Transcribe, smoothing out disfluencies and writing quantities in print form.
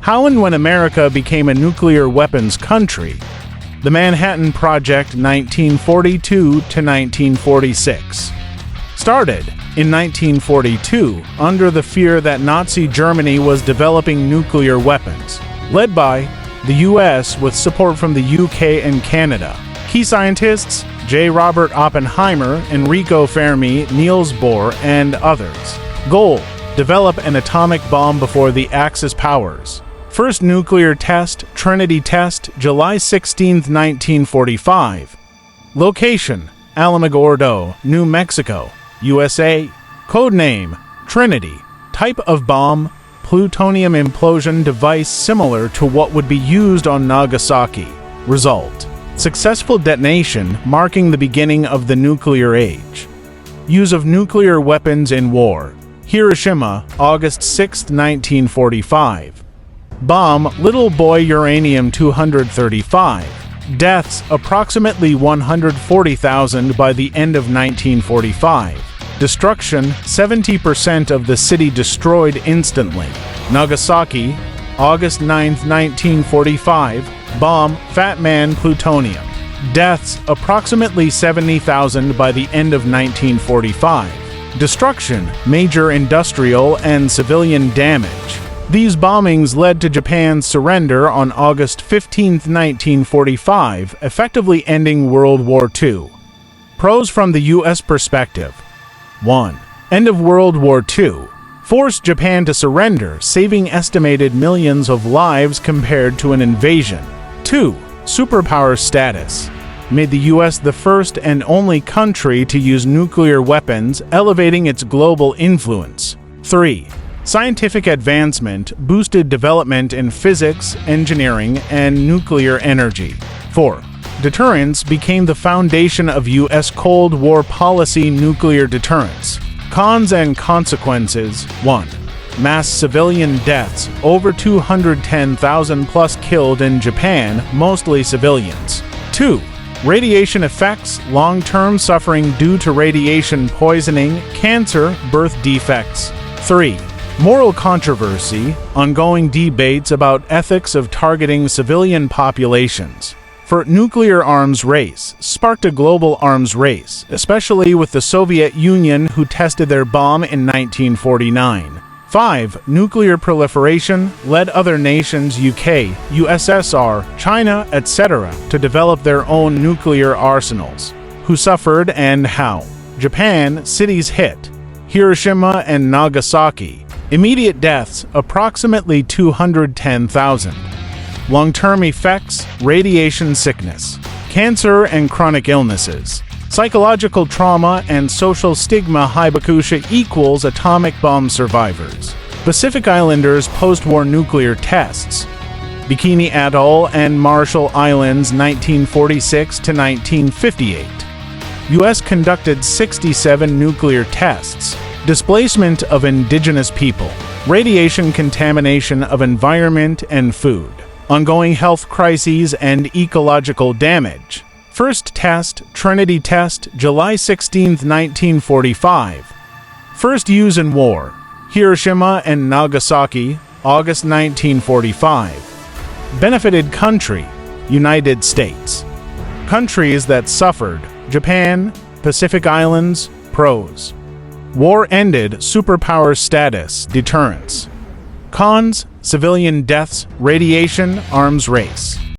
How and when America became a nuclear weapons country. The Manhattan Project 1942 to 1946. Started in 1942 under the fear that Nazi Germany was developing nuclear weapons, led by the U.S. with support from the UK and Canada. Key scientists J. Robert Oppenheimer, Enrico Fermi, Niels Bohr, and others. Goal: develop an atomic bomb before the Axis powers. First nuclear test, Trinity Test, July 16, 1945. Location: Alamogordo, New Mexico, USA. Codename: Trinity. Type of bomb: plutonium implosion device similar to what would be used on Nagasaki. Result: successful detonation, marking the beginning of the nuclear age. Use of nuclear weapons in war. Hiroshima, August 6, 1945. Bomb: Little Boy Uranium-235. Deaths: approximately 140,000 by the end of 1945. Destruction: 70% of the city destroyed instantly. Nagasaki, August 9, 1945. Bomb: Fat Man plutonium. Deaths: approximately 70,000 by the end of 1945. Destruction: major industrial and civilian damage. These bombings led to Japan's surrender on August 15, 1945, effectively ending World War II. Pros from the U.S. perspective. 1. End of World War II. Forced Japan to surrender, saving estimated millions of lives compared to an invasion. 2. Superpower status. Made the U.S. the first and only country to use nuclear weapons, elevating its global influence. 3. Scientific advancement boosted development in physics, engineering, and nuclear energy. 4. Deterrence became the foundation of U.S. Cold War policy. Nuclear deterrence. Cons and consequences. 1. Mass civilian deaths, over 210,000 plus killed in Japan, mostly civilians. 2. Radiation effects, long-term suffering due to radiation poisoning, cancer, birth defects. 3. Moral controversy, ongoing debates about ethics of targeting civilian populations. For nuclear arms race sparked a global arms race, especially with the Soviet Union, who tested their bomb in 1949. 5. Nuclear proliferation led other nations, UK, USSR, China, etc., to develop their own nuclear arsenals. Who suffered and how? Japan, cities hit. Hiroshima and Nagasaki. Immediate deaths, approximately 210,000. Long-term effects, radiation sickness, cancer and chronic illnesses, psychological trauma and social stigma. Hibakusha equals atomic bomb survivors. Pacific Islanders post-war nuclear tests. Bikini Atoll and Marshall Islands 1946 to 1958. U.S. conducted 67 nuclear tests. Displacement of indigenous people. Radiation contamination of environment and food. Ongoing health crises and ecological damage. First test, Trinity Test, July 16, 1945. First use in war. Hiroshima and Nagasaki, August 1945. Benefited country, United States. Countries that suffered, Japan, Pacific Islands. Pros. War ended, superpower status, deterrence. Cons: civilian deaths, radiation, arms race.